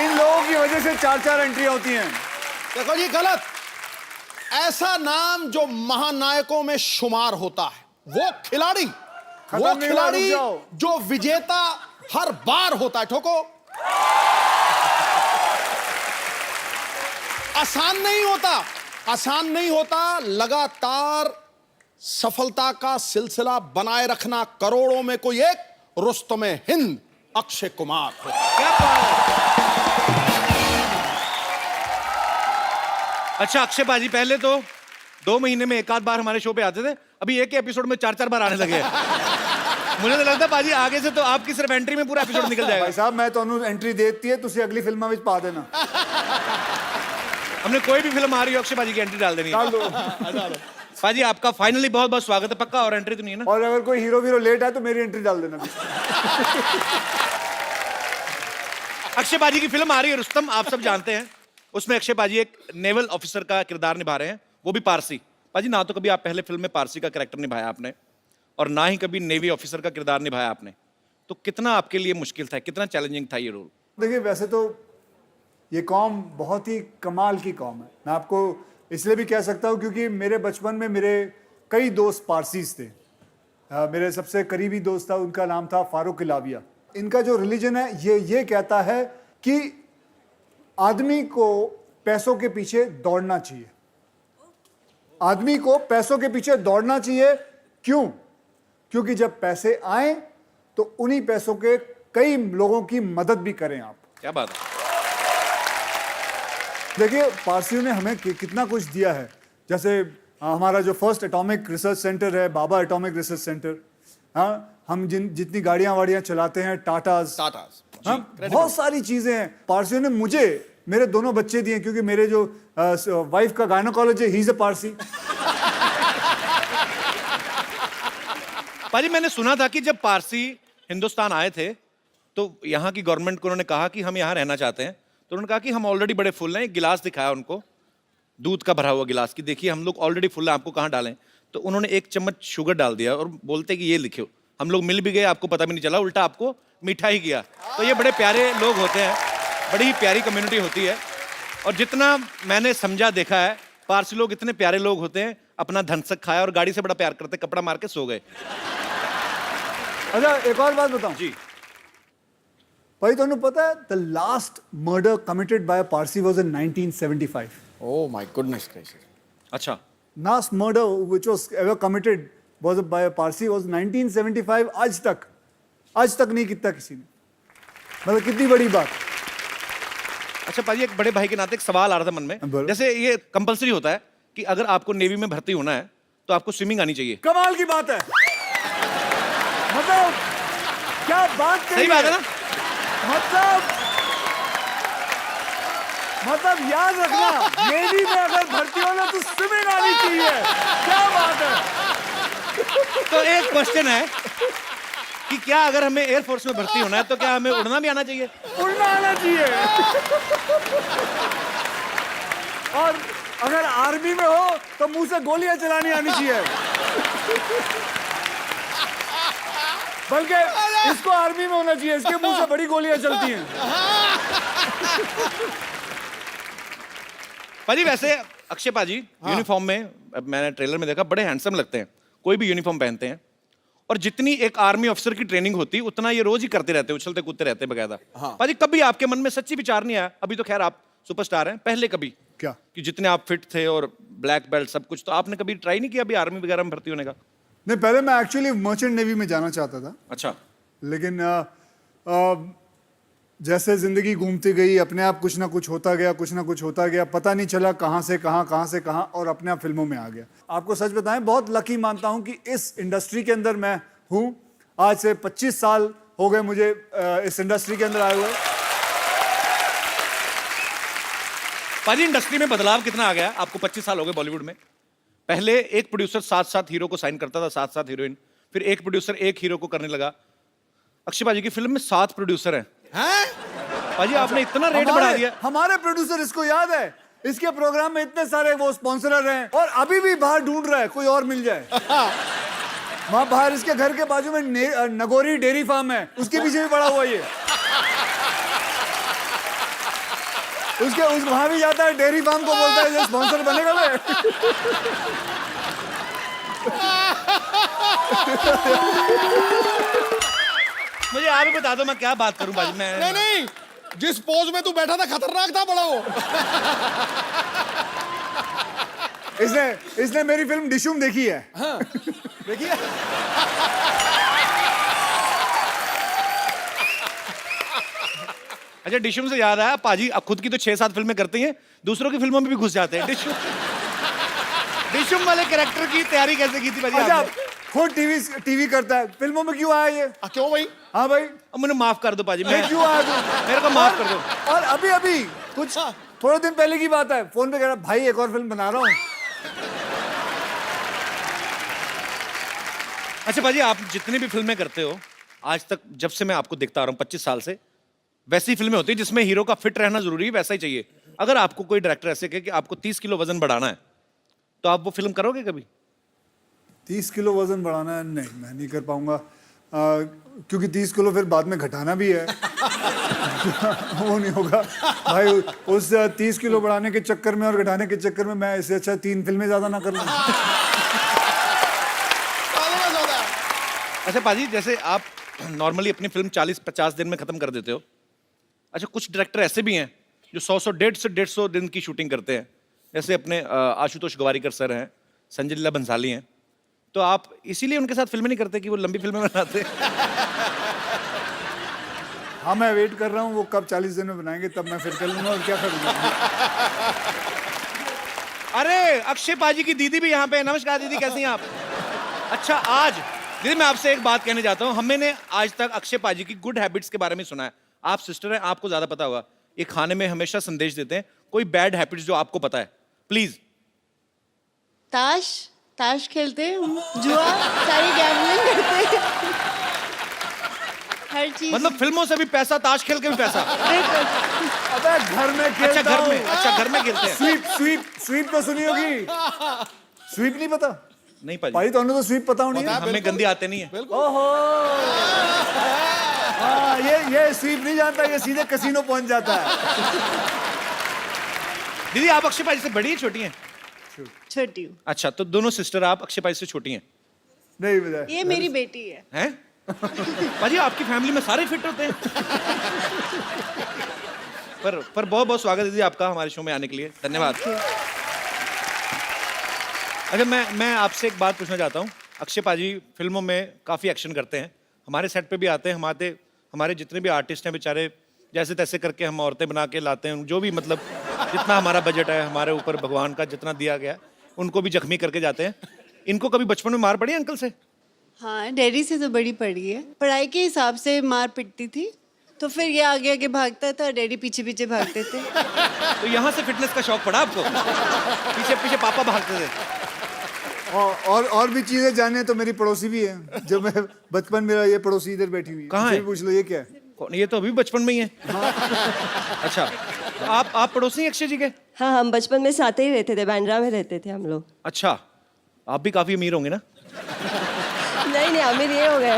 इन लोगों की वजह से 4-4 एंट्री होती हैं। देखो जी गलत, ऐसा नाम जो महानायकों में शुमार होता है वो खिलाड़ी जो विजेता हर बार होता है। ठोको, आसान नहीं होता लगातार सफलता का सिलसिला बनाए रखना। करोड़ों में कोई एक रुस्तमे हिंद अक्षय कुमार हो। क्या बात है। अच्छा अक्षय पाजी पहले तो 2 महीने में 1 आध बार हमारे शो पे आते थे, अभी एक ही एपिसोड में 4-4 बार आने लगे हैं। मुझे तो लगता है पाजी आगे से तो आपकी सिर्फ एंट्री में पूरा एपिसोड निकल जाएगा। भाई साहब मैं तो एंट्री देती है, तुसी अगली फिल्म में पा देना। हमने कोई भी फिल्म आ रही हो अक्षय पाजी की एंट्री डाल देनी है। डाल दो। पाजी आपका फाइनली बहुत बहुत स्वागत है। पक्का और एंट्री तो नहीं है ना? और अगर कोई हीरो लेट है तो मेरी एंट्री डाल देना। अक्षय पाजी की फिल्म आ रही है रुस्तम, आप सब जानते हैं। उसमें अक्षय पाजी एक नेवल ऑफिसर का किरदार निभा रहे हैं, वो भी पारसी। पाजी ना तो कभी आप पहले फिल्म में पारसी का कैरेक्टर निभाया आपने और ना ही कभी नेवी ऑफिसर का किरदार निभाया आपने, तो कितना आपके लिए मुश्किल था, कितना चैलेंजिंग था ये रोल? देखिए वैसे तो ये कौम बहुत ही कमाल की कौम है। मैं आपको इसलिए भी कह सकता हूँ क्योंकि मेरे बचपन में मेरे कई दोस्त पारसीज थे। मेरे सबसे करीबी दोस्त था, उनका नाम था फारूक इलाविया। इनका जो रिलीजन है ये कहता है कि आदमी को पैसों के पीछे दौड़ना चाहिए। आदमी को पैसों के पीछे दौड़ना चाहिए। क्यों? क्योंकि जब पैसे आए तो उन्हीं पैसों के कई लोगों की मदद भी करें आप। क्या बात है। देखिए पारसियों ने हमें कितना कुछ दिया है। जैसे हमारा जो फर्स्ट एटॉमिक रिसर्च सेंटर है, बाबा एटॉमिक रिसर्च सेंटर। हाँ, हम जितनी गाड़ियां वाड़ियां चलाते हैं, टाटास, हाँ, बहुत सारी चीजें हैं। पारसियों ने मुझे मेरे दोनों बच्चे दिए क्योंकि मेरे जो वाइफ का गायनोकोलॉजिस्ट है, ही इज अ पारसी। पाजी मैंने सुना था कि जब पारसी हिंदुस्तान आए थे तो यहाँ की गवर्नमेंट को उन्होंने कहा कि हम यहाँ रहना चाहते हैं, तो उन्होंने कहा कि हम ऑलरेडी बड़े फुल हैं। एक गिलास दिखाया उनको, दूध का भरा हुआ गिलास, की देखिए हम लोग ऑलरेडी फुल हैं, आपको कहाँ डालें? तो उन्होंने 1 चम्मच शुगर डाल दिया और बोलते कि ये लिखो। हम लोग मिल भी गए, आपको पता भी नहीं चला, उल्टा आपको मीठा ही किया। तो ये बड़े प्यारे लोग होते हैं, बड़ी ही प्यारी कम्युनिटी होती है। और जितना मैंने समझा देखा है, पारसी लोग इतने प्यारे लोग होते हैं, अपना धनसक खाया और गाड़ी से बड़ा प्यार करते, कपड़ा मार के सो गए। अच्छा एक और बात बताऊं जी भाई, तुमने पता है the last murder committed by a Parsi was in 1975। Oh my goodness gracious. अच्छा, last murder which was ever committed was by a Parsi was 1975। आज तक नहीं किया किसी ने। मतलब कितनी बड़ी बात। अच्छा पाजी एक बड़े भाई के नाते एक सवाल आ रहा था मन में। बोलो। जैसे ये कंपलसरी होता है कि अगर आपको नेवी में भर्ती होना है तो आपको स्विमिंग आनी चाहिए। कमाल की बात है। मतलब क्या बात कही सही बात है ना? मतलब याद रखना, नेवी में अगर भर्ती होना तो स्विमिंग आनी चाहिए। क्या बात है। तो एक क्वेश्चन है कि क्या अगर हमें एयरफोर्स में भर्ती होना है तो क्या हमें उड़ना भी आना चाहिए? उड़ना आना चाहिए। और अगर आर्मी में हो तो मुंह से गोलियां चलानी आनी चाहिए। बल्कि इसको आर्मी में होना चाहिए, इसके मुंह से बड़ी गोलियां चलती हैं। पाजी वैसे अक्षय पाजी यूनिफॉर्म में मैंने ट्रेलर में देखा, बड़े हैंडसम लगते हैं, कोई भी यूनिफॉर्म पहनते हैं। और जितनी एक आर्मी ऑफिसर की ट्रेनिंग होती उतना ये रोज ही करते रहते, उछलते कूदते रहते बकायदा। पाजी कभी आपके मन में सच्ची विचार नहीं आया, अभी तो खैर आप सुपरस्टार हैं, पहले कभी क्या कि जितने आप फिट थे और ब्लैक बेल्ट सब कुछ, तो आपने कभी ट्राई नहीं किया अभी आर्मी वगैरह में भर्ती होने का? नहीं, पहले मैं एक्चुअली मर्चेंट नेवी में जाना चाहता था, अच्छा। लेकिन जैसे जिंदगी घूमती गई, अपने आप कुछ ना कुछ होता गया, कुछ ना कुछ होता गया, पता नहीं चला कहाँ से कहाँ, और अपने आप फिल्मों में आ गया। आपको सच बताएं, बहुत लकी मानता हूं कि इस इंडस्ट्री के अंदर मैं हूं। आज से 25 साल हो गए मुझे इस इंडस्ट्री के अंदर आए हुए। पाजी इंडस्ट्री में बदलाव कितना आ गया आपको? 25 साल हो गए बॉलीवुड में। पहले एक प्रोड्यूसर 7-7 हीरो को साइन करता था, 7-7 हीरोइन, फिर एक प्रोड्यूसर एक हीरो को करने लगा। अक्षय पाजी की फिल्म में 7 प्रोड्यूसर हैं। पाजी आपने इतना रेट बढ़ा दिया। हमारे प्रोड्यूसर, इसको याद है, इसके प्रोग्राम में इतने सारे वो स्पॉन्सरर हैं, और अभी भी बाहर ढूंढ रहा है कोई और मिल जाए। वहां बाहर इसके घर के बाजू में नगोरी डेयरी फार्म है, उसके पीछे भी पड़ा हुआ ये। वहां भी जाता है, डेयरी फार्म को बोलता है ये स्पॉन्सर बनेगा मैं। मुझे आप ही बता दो मैं क्या बात करूं पाजी। मैं नहीं, जिस पोज में तू बैठा था खतरनाक था बड़ा वो। इसने मेरी फिल्म डिशुम देखी है। हाँ, देखिए अच्छा, डिशुम से याद आया, पाजी अब खुद की तो 6-7 फिल्में करते हैं, दूसरों की फिल्मों में भी घुस जाते हैं। डिशुम वाले कैरेक्टर की तैयारी कैसे की थी पाजी अच्छा, आपने? खुद टीवी करता है, फिल्मों में क्यों आया ये? क्यों भाई? हाँ भाई, अब मुझे माफ कर दो पाजी, मैं क्यों आया तू? मेरे को माफ कर दो। और अभी कुछ थोड़े दिन पहले की बात है, फोन पे कह रहा भाई एक और फिल्म बना रहा हूँ। अच्छा पाजी, आप जितनी भी फिल्में करते हो आज तक, जब से मैं आपको देखता आ रहा हूँ 25 साल से, वैसी फिल्में होती है जिसमें हीरो का फिट रहना जरूरी है, वैसा ही चाहिए। अगर आपको कोई डायरेक्टर ऐसे कहे कि आपको 30 किलो वजन बढ़ाना है, तो आप वो फिल्म करोगे कभी? 30 किलो वजन बढ़ाना है? नहीं, मैं नहीं कर पाऊंगा, क्योंकि 30 किलो फिर बाद में घटाना भी है। वो नहीं होगा भाई, उस 30 किलो बढ़ाने के चक्कर में और घटाने के चक्कर में मैं इससे अच्छा 3 फिल्में ज्यादा ना कर लूं। अच्छा पाजी, जैसे आप नॉर्मली अपनी फिल्म 40-50 दिन में खत्म कर देते हो। अच्छा, कुछ डायरेक्टर ऐसे भी हैं जो 100-100, 150 दिन की शूटिंग करते हैं, जैसे अपने आशुतोष गवारीकर सर हैं, संजय लीला भंसाली हैं। तो आप इसीलिए उनके साथ फिल्में नहीं करते कि वो लंबी फिल्में बनाते हैं? हाँ, मैं वेट कर रहा हूँ वो कब 40 दिन में बनाएंगे, तब मैं फिर कर लूंगा, और क्या करूँगा। अरे अक्षय पाजी की दीदी भी यहाँ पे है। नमस्कार दीदी, कैसी हैं आप? अच्छा, आज दीदी मैं आपसे एक बात कहने जाता हूँ। हमने आज तक अक्षय पाजी की गुड हैबिट्स के बारे में सुना है। आप सिस्टर हैं, आपको ज्यादा पता होगा। ये खाने में हमेशा संदेश देते हैं, कोई बैड हैबिट्स जो आपको पता है, प्लीज। ताश खेलते हैं, जुआ, सारी गैम्बलिंग करते हैं, हर चीज। मतलब फिल्मों से भी पैसा, ताश खेल के भी पैसा। अबे घर में खेलता अच्छा घर में, हूँ। अच्छा घर में खेलते हैं। स्वीप तो सुनी होगी। स्वीप नहीं पता? नहीं पाजी, भाई तो स्वीप पता होनी है। हमें गंदी आते नहीं है। ओहो, हाँ, ये स्वीप नहीं जानता, ये सीधे कसीनो पहुंच जाता है। दीदी आप अक्षय पाजी से बड़ी है छोटी हैं? छोटी हूँ। अच्छा, तो दोनों सिस्टर आप अक्षय पाजी से छोटी हैं? नहीं पता। ये मेरी बेटी है। हैं? पाजी आपकी फैमिली में सारे फिट होते हैं। पर बहुत बहुत स्वागत है दीदी आपका हमारे शो में आने के लिए, धन्यवाद। अच्छा, मैं आपसे एक बात पूछना चाहता हूँ। अक्षय पाजी फिल्मों में काफ़ी एक्शन करते हैं, हमारे सेट पे भी आते हैं। हमारे जितने भी आर्टिस्ट हैं बेचारे, जैसे तैसे करके हम औरतें बना के लाते हैं, जो भी मतलब जितना हमारा बजट है, हमारे ऊपर भगवान का जितना दिया गया, उनको भी जख्मी करके जाते हैं। इनको कभी बचपन में मार पड़ी है अंकल से? हाँ, डैडी से तो बड़ी पड़ी है। पढ़ाई के हिसाब से मार पिटती थी, तो फिर ये आगे आगे भागता था, डैडी पीछे पीछे भागते थे। तो यहाँ से फिटनेस का शौक पड़ा आपको? पीछे पीछे पापा भागते थे। और भी चीजें जाने तो मेरी पड़ोसी भी है, जो मैं बचपन मेरा ये पड़ोसी इधर बैठी हुई है। कहाँ है? पूछ लो ये क्या है। ये तो अभी बचपन में ही है। अच्छा, तो आप पड़ोसी हैं अक्षय जी के? हाँ, हम बचपन में साथ ही रहते थे, बांद्रा में रहते थे हम लोग। अच्छा, आप भी काफी अमीर होंगे ना? नहीं, अमीर ये हो गया।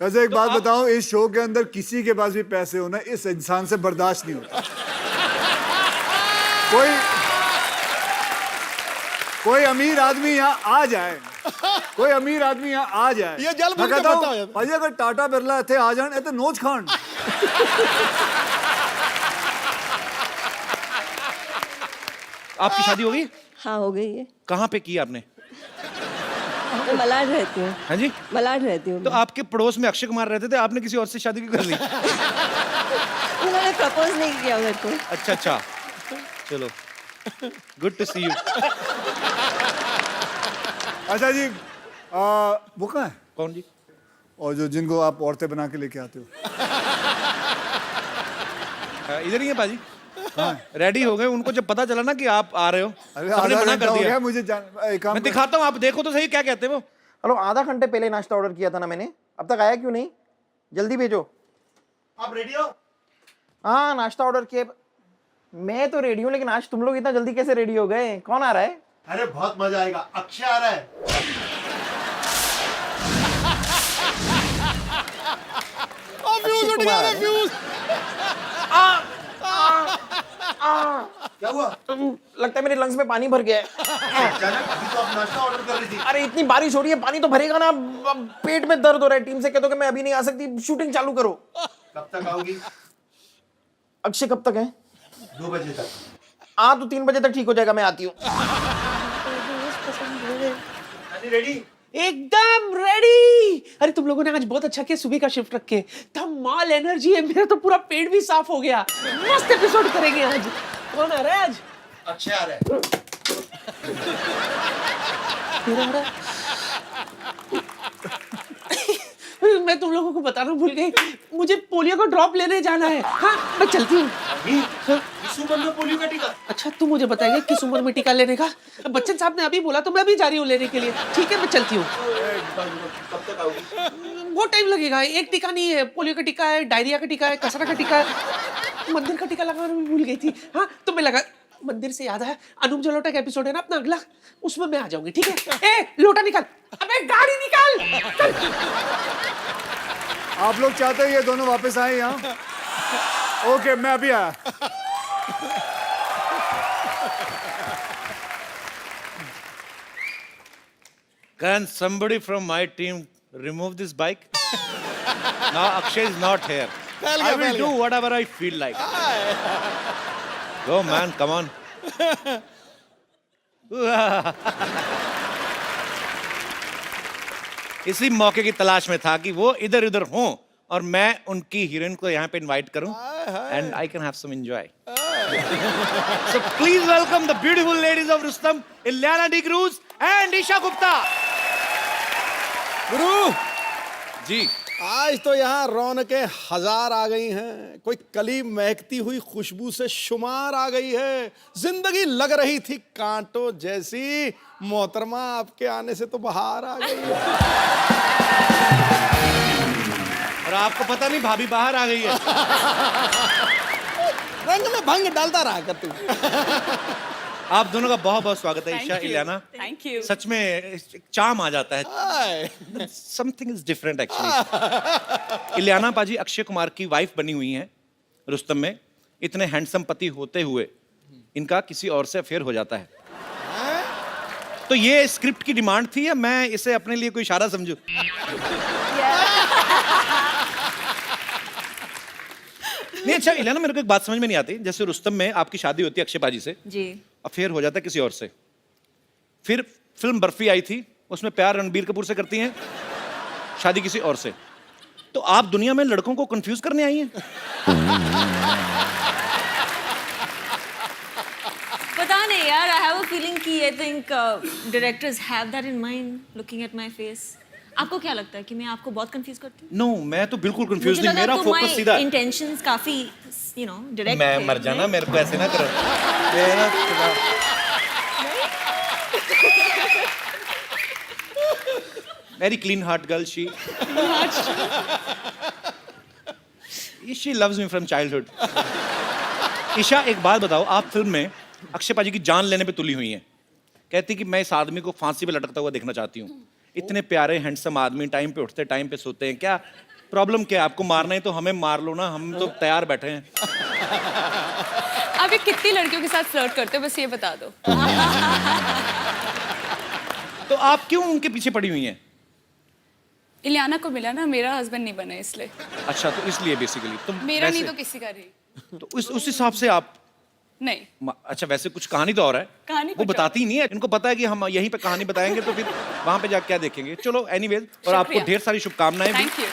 वैसे एक बात बताऊं, इस शो के अंदर किसी के पास भी पैसे होना इस इंसान से बर्दाश्त नहीं होता। कोई कोई अमीर आदमी यहाँ आ जाए, कोई अमीर आदमी यहाँ आ जाए, ये जल मैं बुन के कहता हूँ, बैठा है। भाई अगर टाटा बिरला थे आ जाए तो नोच खान। आपकी शादी हो गई? हाँ हो गई है। कहाँ पे की आपने? मैं मलाड रहती हूँ। हाँ जी। मलाड रहती हूँ तो मैं। आपके पड़ोस में अक्षय कुमार रहते थे, आपने किसी और से शादी क्यों कर ली? उन्होंने प्रपोज नहीं किया मेरे को। अच्छा अच्छा, चलो, गुड टू सी यू। अच्छा जी, वो कहाँ है? कौन जी? और जो जिनको आप औरतें बना के लेके आते हो, इधर ही है पाजी। हाँ। रेडी हो गए, उनको जब पता चला ना कि आप आ रहे हो, अरे सबने आधा मना घंटा कर हो दिया। गया मुझे एक काम मैं कर- दिखाता हूँ, आप देखो तो सही क्या कहते हैं वो। हेलो, आधा घंटे पहले नाश्ता ऑर्डर किया था ना मैंने, अब तक आया क्यों नहीं? जल्दी भेजो। आप रेडी हो? हाँ, नाश्ता ऑर्डर किया। मैं तो रेडी हूँ, लेकिन आज तुम लोग इतना जल्दी कैसे रेडी हो गए? कौन आ रहा है? अरे बहुत मजा आएगा, अक्षय आ रहा है। फ्यूज उठ गया, फ्यूज। क्या हुआ? लगता है मेरे लंग्स में पानी भर गया है। अचानक अभी तो आप नाश्ता ऑर्डर कर रही थी। अरे इतनी बारिश हो रही है, पानी तो भरेगा ना। अब पेट में दर्द हो रहा है। टीम से कह दो कि मैं अभी नहीं आ सकती, शूटिंग चालू करो। कब तक आओगी? अक्षय कब तक है? 2 बजे तक। हाँ तो 3 बजे तक ठीक हो जाएगा, मैं आती हूँ। रेडी? एकदम रेडी। अरे तुम लोगों ने आज बहुत अच्छा किया सुबह का शिफ्ट रख के। धमाल एनर्जी है, मेरा तो पूरा पेट भी साफ हो गया। मस्त एपिसोड करेंगे आज। कौन आ रहा है आज? अक्षय आ रहा है। तेरा आ रहा है? मैं तुम लोगों को बताना भूल गई, मुझे पोलियो का ड्रॉप लेने जाना है। हाँ मैं चलती हूँ। इस उम्र में पोलियो का टीका? अच्छा तू मुझे बताएगा किस उम्र में टीका लेने का? बच्चन साहब ने अभी बोला तो मैं अभी जा रही हूँ लेने के लिए। ठीक है मैं चलती हूँ। कब तक आओगी? बहुत टाइम लगेगा। एक टीका नहीं है, पोलियो का टीका है, डायरिया का टीका है, कसरा का टीका है, मंदिर का टीका लगाना भी भूल गई थी। हाँ तो मैं लगा, मंदिर से याद है अनूप जलोटा का एपिसोड है ना अपना अगला, उसमें मैं आ जाऊंगी। ठीक है? ए लोटा निकाल, अबे गाड़ी निकाल, चल। आप लोग चाहते हैं ये दोनों वापस आए यहाँ? ओके मैं अभी आया। Can somebody from my team remove this bike? Now Akshay is not here. फैल I गया, will फैल do गया। whatever I feel like. Go man, come on. इसी मौके की तलाश में था कि वो इधर उधर हों और मैं उनकी हीरोइन को यहाँ पे इनवाइट करूं and I can have some enjoy. So please welcome the beautiful ladies of Rustom, Ilyana D'Cruz and Isha Gupta. गुरु, जी आज तो यहाँ रौनकें हजार आ गई हैं, कोई कली महकती हुई खुशबू से शुमार आ गई है, जिंदगी लग रही थी कांटों जैसी, मोहतरमा आपके आने से तो बाहर आ गई है। और आपको पता नहीं भाभी बाहर आ गई है. रंग में भंग डालता रहा कर तू. आप दोनों का बहुत बहुत स्वागत है. Isha, Ileana, thank you. सच में एक चाम आ जाता है. Hi. Something is different actually. Ileana पाजी अक्षय कुमार की वाइफ बनी हुई हैं रुस्तम में. इतने हैंडसम पति होते हुए इनका किसी और से अफेयर हो जाता है. तो ये स्क्रिप्ट की डिमांड थी या मैं इसे अपने लिए कोई इशारा समझूं? नहीं. अच्छा इलियाना, मेरे को एक बात समझ में नहीं आती. जैसे रुस्तम में आपकी शादी होती है अक्षय पाजी से, जी. अफेयर हो जाता है किसी और से. फिर फिल्म बर्फी आई थी, उसमें प्यार रणबीर कपूर से करती हैं, शादी किसी और से. तो आप दुनिया में लड़कों को कंफ्यूज करने आई हैं? पता नहीं यार, आई हैव अ फीलिंग कि I think directors have that in mind looking at my face. आपको क्या लगता है कि मैं आपको बहुत कंफ्यूज करती हूँ? नो, मैं तो बिल्कुल कंफ्यूज नहीं. मेरा फोकस सीधा है. इंटेंशंस काफी यू नो डायरेक्ट. मैं मर जाना, मेरे को ऐसे ना करो. Very clean heart girl she. She loves me from childhood. Isha, एक बात बताओ, आप फिल्म में अक्षय पाजी की जान लेने पे तुली हुई हैं. कहती कि मैं इस आदमी को फांसी पे लटकता हुआ देखना चाहती हूँ. इतने प्यारे हैंडसम आदमी, टाइम पे उठते टाइम पे सोते हैं. क्या प्रॉब्लम क्या है? आपको मारना है तो हमें मार लो ना, हम तो तैयार बैठे हैं. आप ये कितनी लड़कियों के साथ फ्लर्ट करते हो, बस ये बता दो. तो आप क्यों उनके पीछे पड़ी हुई हैं? इलियाना को मिला ना, मेरा हस्बैंड नहीं बना इसलिए। अच्छा, तो इसलिए बेसिकली तुम मेरा नहीं वैसे- तो किसी का नहीं। तो उस हिसाब से आप नहीं, अच्छा, वैसे कुछ कहानी तो और है, कहानी वो कुछ बताती ही नहीं है। इनको पता है कि हम यहीं पे कहानी बताएंगे तो फिर वहां पे जाके क्या देखेंगे। चलो एनीवेज, और आपको शुक्रिया। ढेर सारी शुभकामनाएं भी। Thank you.